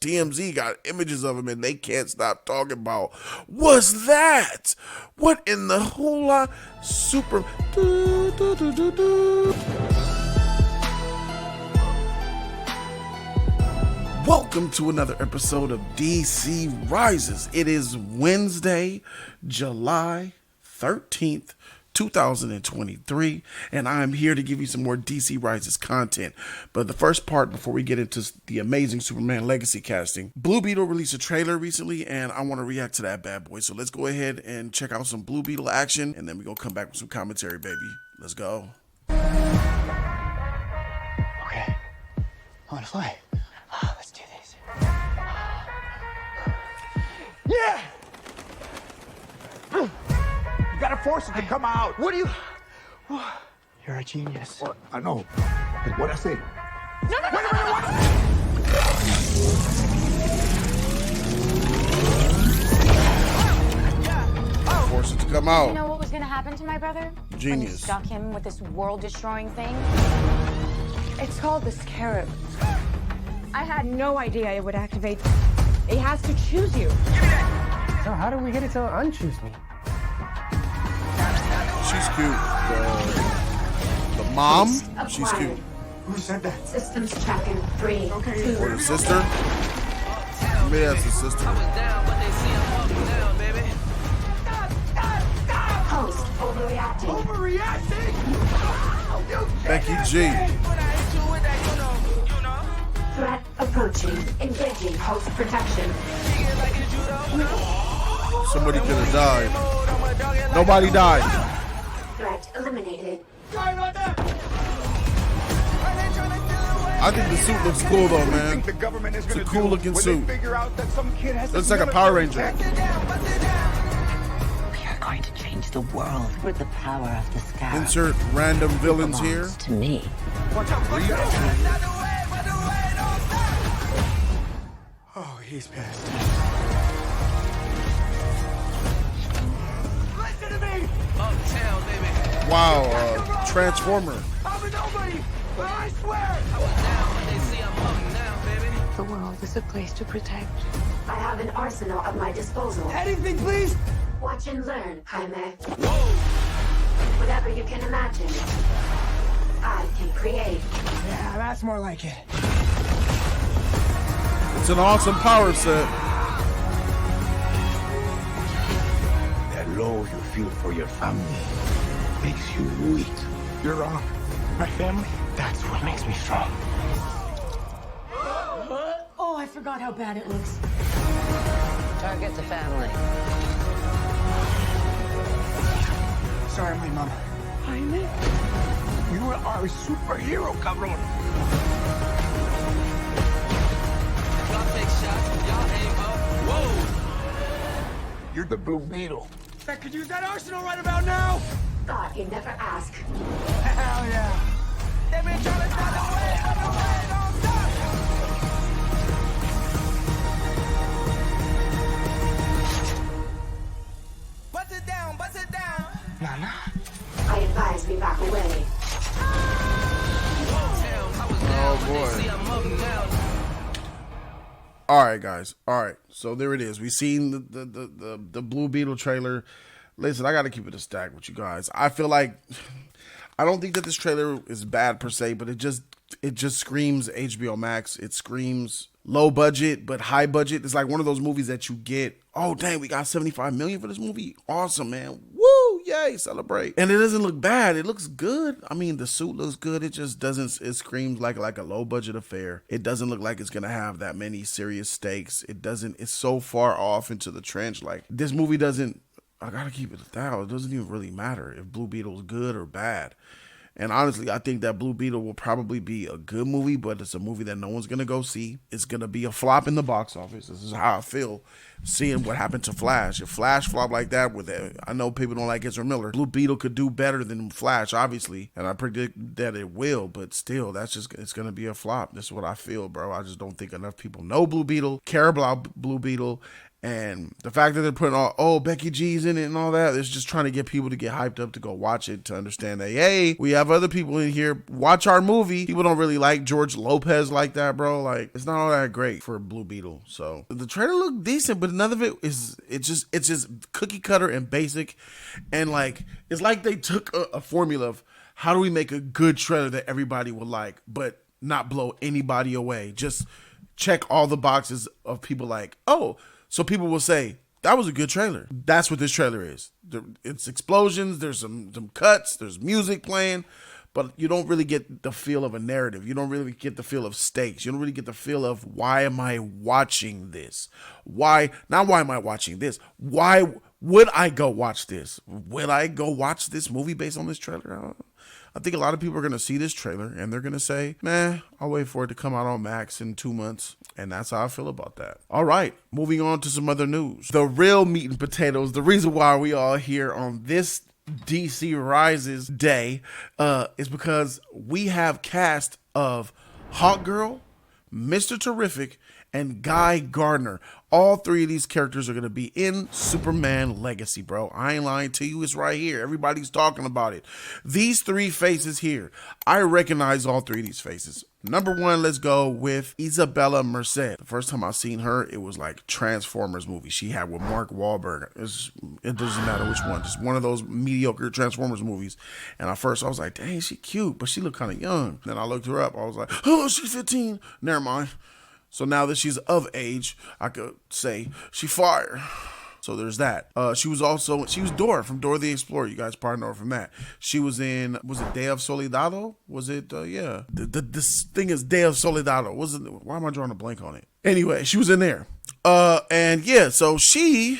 TMZ got images of him and they can't stop talking about, what's that? What in the hula super Welcome to another episode of DC Rises. It is Wednesday, July 13th, 2023, and I'm here to give you some more DC Rises content. But the first part, before we get into the amazing Superman Legacy casting, Blue Beetle released a trailer recently, and I want to react to that bad boy. So let's go ahead and check out some Blue Beetle action, and then we're going to come back with some commentary, baby. Let's go. Okay, I want to fly. Let's do this. Yeah! You gotta force it to come out. What do you... You're a genius. What? I know. But what'd I say? No! Wait, what? Force it to come out. You know what was gonna happen to my brother? Genius. When you stuck him with this world-destroying thing? It's called the Scarab. I had no idea it would activate. It has to choose you. So how do we get it to unchoose me? She's cute. The mom, she's cute. Who said that? Systems tracking 3, 2. Or the sister. Maybe that's the sister. Host overreacting. Overreacting? Becky G. Threat approaching. Engaging host protection. Somebody could have died. Nobody died. Threat eliminated. I think the suit looks cool though, man. The government is It's a gonna cool do looking when suit. They figure out that some kid has Looks like a Power Ranger. We are going to change the world with the power of the sky. Insert random villains here. To me. Oh, he's pissed. Listen to me! Uptown, baby. Wow, Transformer. I'm a nobody! But I swear! I was down, but they see I'm up now, baby. The world is a place to protect. I have an arsenal at my disposal. Anything, please! Watch and learn, Jaime. Whoa! Whatever you can imagine, I can create. Yeah, that's more like it. It's an awesome power set. That love you feel for your family makes you weak. You're wrong. My family, that's what makes me strong. Oh, I forgot how bad it looks. Target the family. Sorry, my mom. You are a superhero, cabrón. Y'all take shots, y'all aim up. Whoa! You're the Blue Beetle. I could use that arsenal right about now. Thought you'd never ask. Hell yeah. They been trying to run away, don't stop! Bust it down, bust it down. Nana. I advise we back away. Uptown, I was down, but boy. they see I'm up now. All right, guys. All right, so there it is. We seen the Blue Beetle trailer. Listen, I got to keep it a stack with you guys. I feel like I don't think that this trailer is bad per se, but it just screams HBO Max. It screams low budget but high budget. It's like one of those movies that you get. Oh dang, we got 75 million for this movie. Awesome, man. Woo, yay, celebrate. And it doesn't look bad. It looks good. I mean, the suit looks good. It just doesn't. It screams like a low budget affair. It doesn't look like it's gonna have that many serious stakes. It doesn't. It's so far off into the trench. Like this movie doesn't. I gotta keep it 1,000. It doesn't even really matter if Blue Beetle's good or bad. And honestly, I think that Blue Beetle will probably be a good movie, but it's a movie that no one's going to go see. It's going to be a flop in the box office. This is how I feel seeing what happened to Flash. If Flash flopped like that, I know people don't like Ezra Miller. Blue Beetle could do better than Flash, obviously, and I predict that it will, but still, it's going to be a flop. This is what I feel, bro. I just don't think enough people know Blue Beetle, care about Blue Beetle, And the fact that they're putting all, Becky G's in it and all that, it's just trying to get people to get hyped up to go watch it, to understand that, hey, we have other people in here, watch our movie. People don't really like George Lopez like that, bro. Like, it's not all that great for Blue Beetle. So the trailer looked decent, but none of it is, it's just cookie cutter and basic. And like, it's like they took a formula of how do we make a good trailer that everybody will like, but not blow anybody away. Just check all the boxes of people like, oh, so people will say, that was a good trailer. That's what this trailer is. It's explosions, there's some cuts, there's music playing, but you don't really get the feel of a narrative. You don't really get the feel of stakes. You don't really get the feel of, why am I watching this? Why am I watching this? Why would I go watch this? Would I go watch this movie based on this trailer? I think a lot of people are going to see this trailer and they're going to say, man, I'll wait for it to come out on Max in 2 months. And that's how I feel about that. All right, moving on to some other news. The real meat and potatoes, the reason why we all here on this DC Rises day is because we have cast of Hawkgirl, Mr. Terrific, and Guy Gardner. All three of these characters are going to be in Superman Legacy, bro. I ain't lying to you. It's right here. Everybody's talking about it. These three faces here, I recognize all three of these faces. Number one, let's go with Isabella Merced. The first time I seen her, it was like Transformers movie she had with Mark Wahlberg. It doesn't matter which one. Just one of those mediocre Transformers movies. And at first I was like, dang, she cute, but she looked kind of young. Then I looked her up. I was like, oh, she's 15. Never mind. So now that she's of age, I could say she fire. So there's that. She was Dora from Dora the Explorer. You guys probably know her from that. She was in, was it Day of Soledado? Was it, yeah. This thing is Day of Soledado. Why am I drawing a blank on it? Anyway, she was in there. And yeah, so she's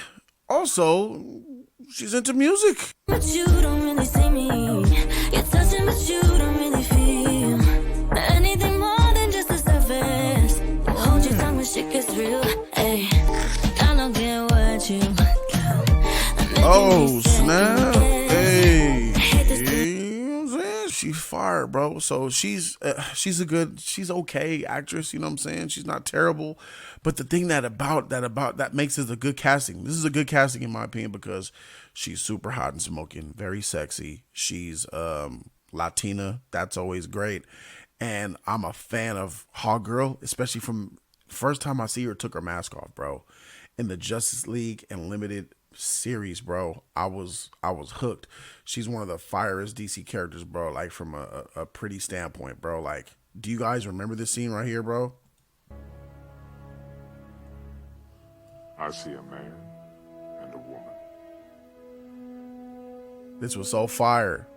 into music. But you don't really see me. You're touching, but you don't really feel anything more than just the surface. Hold your tongue when shit gets real. Hey, I don't care what you Oh, snap. Hey. You know what I'm saying? She fired, bro. So she's okay actress, you know what I'm saying? She's not terrible. But the thing that makes it a good casting. This is a good casting in my opinion because she's super hot and smoking, very sexy. She's Latina. That's always great. And I'm a fan of Hawkgirl, especially from first time I see her took her mask off, bro. In the Justice League and Limited series, bro, I was hooked. She's one of the firest DC characters, bro, like from a pretty standpoint, bro. Like, do you guys remember this scene right here, bro? I see a man and a woman. This was so fire.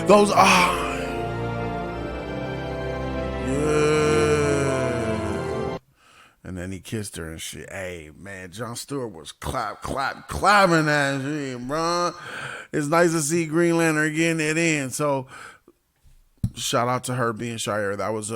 Those eyes. Yeah. And then he kissed her and shit. Hey, man, Jon Stewart was clapping that shit, bro. It's nice to see Green Lantern getting it in. So shout out to her being Shira. That was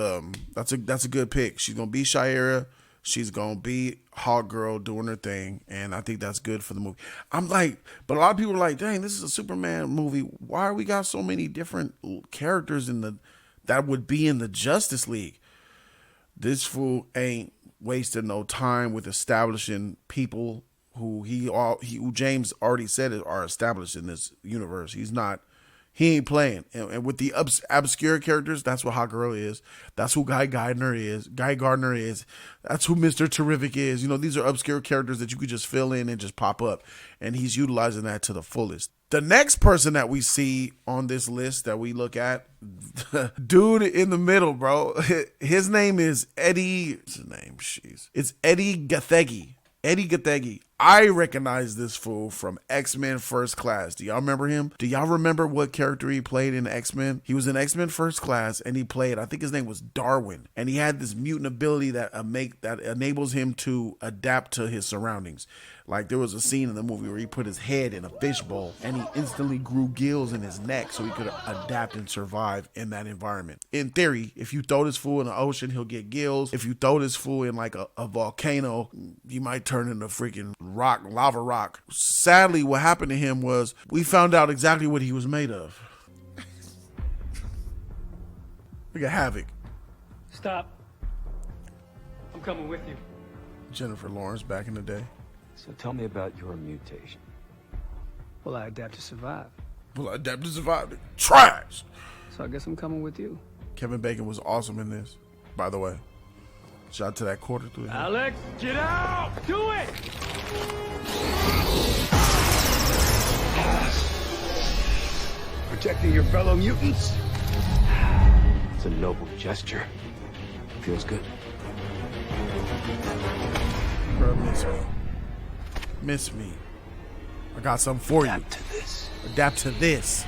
that's a good pick. She's gonna be Shira. She's gonna be Hawkgirl doing her thing, and I think that's good for the movie. I'm like, but a lot of people are like, dang, this is a Superman movie. Why we got so many different characters that would be in the Justice League? This fool ain't wasting no time with establishing people who who James already said are established in this universe. He ain't playing. And with the obscure characters, that's what Hawkgirl is. That's who Guy Gardner is. That's who Mr. Terrific is. You know, these are obscure characters that you could just fill in and just pop up. And he's utilizing that to the fullest. The next person that we see on this list that we look at, dude in the middle, bro. His name is Eddie. What's his name? Jeez. It's Eddie Gathegi. Eddie Gathegi. I recognize this fool from X-Men First Class. Do y'all remember him? Do y'all remember what character he played in X-Men? He was in X-Men First Class and he played, I think his name was Darwin. And he had this mutant ability that enables him to adapt to his surroundings. Like there was a scene in the movie where he put his head in a fishbowl and he instantly grew gills in his neck so he could adapt and survive in that environment. In theory, if you throw this fool in the ocean, he'll get gills. If you throw this fool in like a volcano, he might turn into freaking lava rock. Sadly, what happened to him was we found out exactly what he was made of. Look at Havoc. Stop. I'm coming with you. Jennifer Lawrence back in the day. So tell me about your mutation. Well, I adapt to survive. Well, adapt to survive. Trash. So I guess I'm coming with you. Kevin Bacon was awesome in this, by the way. Shot to that quarter through his head. Alex, get out! Do it! Protecting your fellow mutants? It's a noble gesture. Feels good. Bro, miss me. Miss me. I got something for you. Adapt to this. Adapt to this.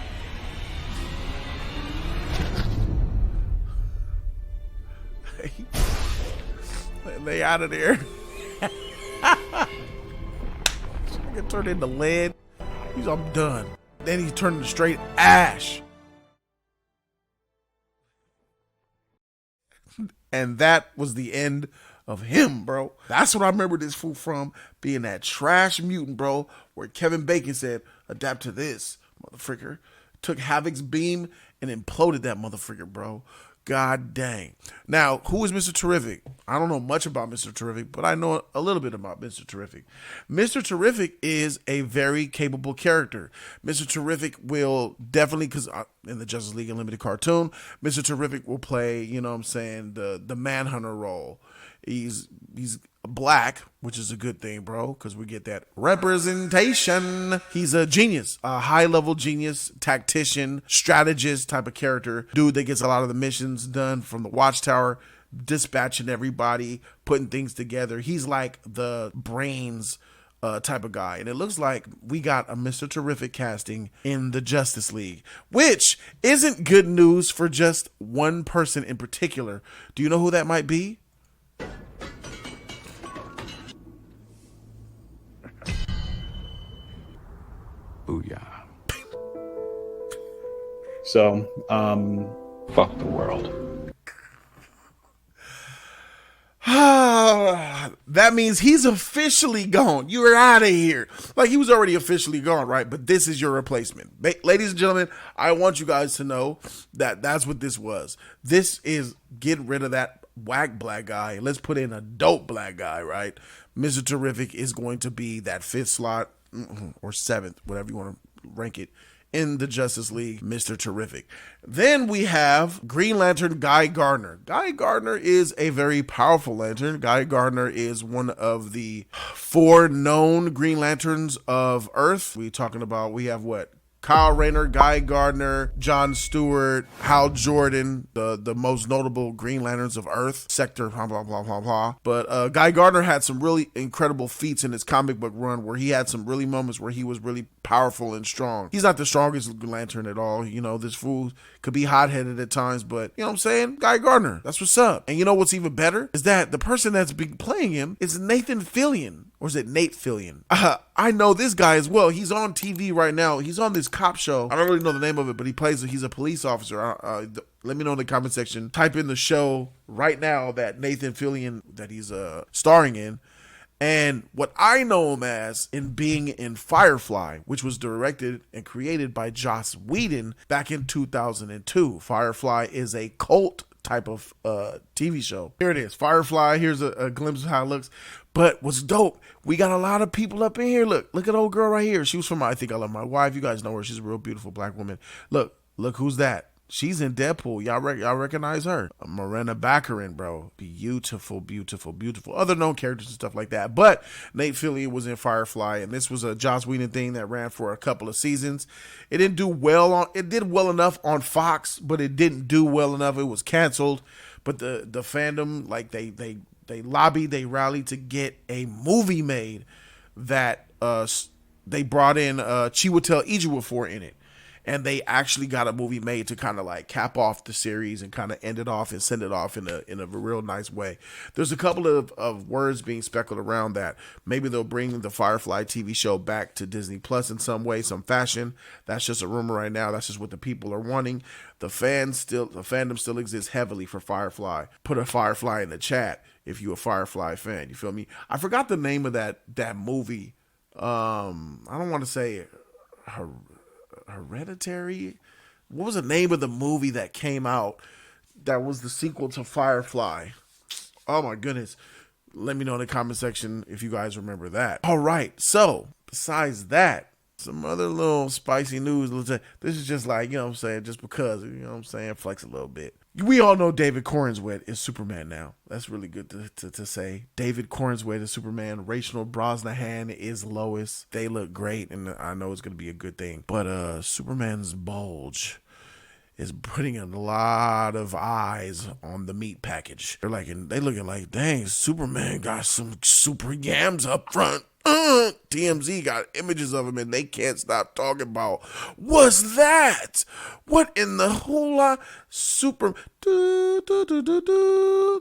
They out of there. Get turned into lead. I'm done. Then he turned into straight ash. And that was the end of him, bro. That's what I remember this fool from, being that trash mutant, bro, where Kevin Bacon said, adapt to this, motherfucker. Took Havoc's beam and imploded that motherfucker, bro. God dang. Now, who is Mr. Terrific? I don't know much about Mr. Terrific, but I know a little bit about Mr. Terrific. Mr. Terrific is a very capable character. Mr. Terrific will definitely, because in the Justice League Unlimited cartoon, Mr. Terrific will play, you know what I'm saying, the Manhunter role. He's black, which is a good thing, bro, because we get that representation. He's a genius, a high-level genius, tactician, strategist type of character. Dude that gets a lot of the missions done from the Watchtower, dispatching everybody, putting things together. He's like the brains type of guy. And it looks like we got a Mr. Terrific casting in the Justice League, which isn't good news for just one person in particular. Do you know who that might be? Booyah. So, fuck the world. That means he's officially gone. You're out of here. Like, he was already officially gone, right? But this is your replacement. Ladies and gentlemen, I want you guys to know that that's what this was. This is get rid of that whack black guy. Let's put in a dope black guy, right? Mr. Terrific is going to be that fifth slot or seventh, whatever you want to rank it, in the Justice League, Mr. Terrific. Then we have Green Lantern Guy Gardner. Guy Gardner is a very powerful lantern. Guy Gardner is one of the 4 known Green Lanterns of Earth. We have what? Kyle Rayner, Guy Gardner, John Stewart, Hal Jordan, the most notable Green Lanterns of Earth, Sector, blah, blah, blah, blah, blah. But Guy Gardner had some really incredible feats in his comic book run where he had some really moments where he was really powerful and strong. He's not the strongest Lantern at all. You know, this fool could be hot-headed at times, but you know what I'm saying? Guy Gardner, that's what's up. And you know what's even better? Is that the person that's been playing him is Nathan Fillion. Or is it Nate Fillion? I know this guy as well. He's on TV right now. He's on this cop show. I don't really know the name of it, but he's a police officer. Let me know in the comment section. Type in the show right now that Nathan Fillion, that he's starring in. And what I know him as in being in Firefly, which was directed and created by Joss Whedon back in 2002. Firefly is a cult type of TV show. Here it is, Firefly. Here's a glimpse of how it looks. But what's dope, we got a lot of people up in here. Look at old girl right here. She was from I Think I Love My Wife. You guys know her. She's a real beautiful black woman. Look who's that. She's in Deadpool. Y'all recognize her. Morena Baccarin, bro. Beautiful, beautiful, beautiful. Other known characters and stuff like that. But Nate Fillion was in Firefly, and this was a Joss Whedon thing that ran for a couple of seasons. It didn't do well it did well enough on Fox, but it didn't do well enough. It was canceled. But the fandom, like they lobbied, they rallied to get a movie made that they brought in Chiwetel Ejiofor in it. And they actually got a movie made to kind of like cap off the series and kind of end it off and send it off in a real nice way. There's a couple of words being speculated around that maybe they'll bring the Firefly TV show back to Disney Plus in some way, some fashion. That's just a rumor right now. That's just what the people are wanting. The fandom still exists heavily for Firefly. Put a Firefly in the chat if you're a Firefly fan. You feel me? I forgot the name of that movie. I don't want to say Hereditary. What was the name of the movie that came out That was the sequel to Firefly. Oh my goodness. Let me know in the comment section if you guys remember that. All right. So besides that, some other little spicy news. This is just like, you know what I'm saying, just because, you know what I'm saying, flex a little bit. We all know David Corenswet is Superman now. That's really good to say. David Corenswet is Superman. Rachel Brosnahan is Lois. They look great, and I know it's going to be a good thing. But Superman's bulge is putting a lot of eyes on the meat package. They looking like, dang, Superman got some super yams up front. TMZ got images of him and they can't stop talking about, what's that? What in the hula?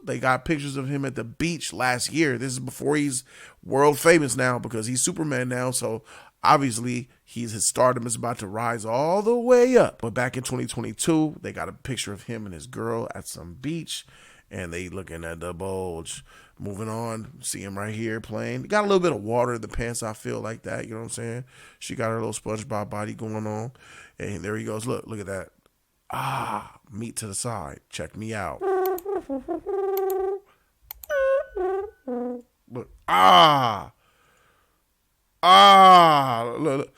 They got pictures of him at the beach last year. This is before he's world famous now, because he's Superman now. So obviously his stardom is about to rise all the way up. But back in 2022, they got a picture of him and his girl at some beach, and they looking at the bulge. Moving on, see him right here playing. Got a little bit of water in the pants, I feel like that. You know what I'm saying? She got her little SpongeBob body going on. And there he goes. Look at that. Meat to the side. Check me out. Look. Look.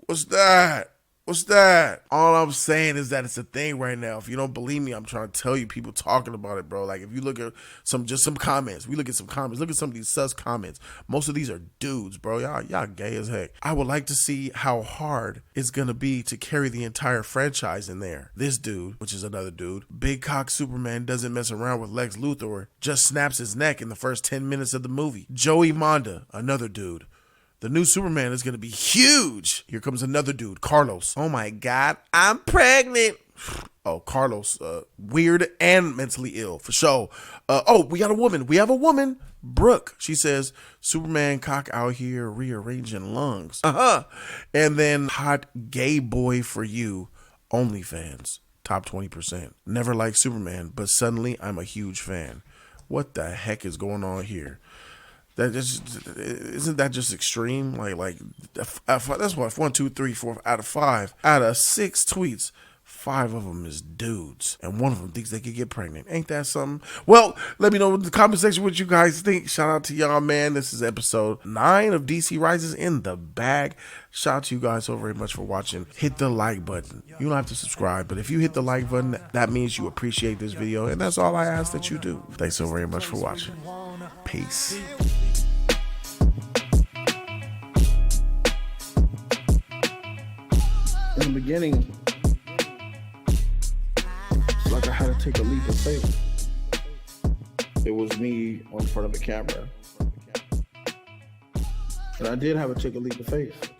What's that? What's that? All I'm saying is that it's a thing right now. If you don't believe me, I'm trying to tell you, people talking about it, bro. Like, if you look at some comments, look at some of these sus comments. Most of these are dudes, bro. Y'all gay as heck. I would like to see how hard it's gonna be to carry the entire franchise in there. This dude, which is another dude, big cock Superman, doesn't mess around with Lex Luthor, just snaps his neck in the first 10 minutes of the movie. Joey Manda, another dude. The new Superman is going to be huge. Here comes another dude, Carlos. Oh my God, I'm pregnant. Oh, Carlos, weird and mentally ill, for sure. We got a woman. We have a woman, Brooke. She says, Superman cock out here rearranging lungs. And then hot gay boy for you, OnlyFans, top 20%. Never liked Superman, but suddenly I'm a huge fan. What the heck is going on here? Isn't that just extreme? Like that's what 1, 2, 3, 4 out of 5 out of 6 tweets, 5 of them is dudes, and one of them thinks they could get pregnant. Ain't that something? Well, let me know in the comment section what you guys think. Shout out to y'all, man. This is episode 9 of DC Rises in the bag. Shout out to you guys so very much for watching. Hit the like button. You don't have to subscribe, but if you hit the like button, that means you appreciate this video, and that's all I ask that you do. Thanks so very much for watching. Peace. In the beginning, it's like I had to take a leap of faith. It was me on front of the camera. And I did have to take a leap of faith.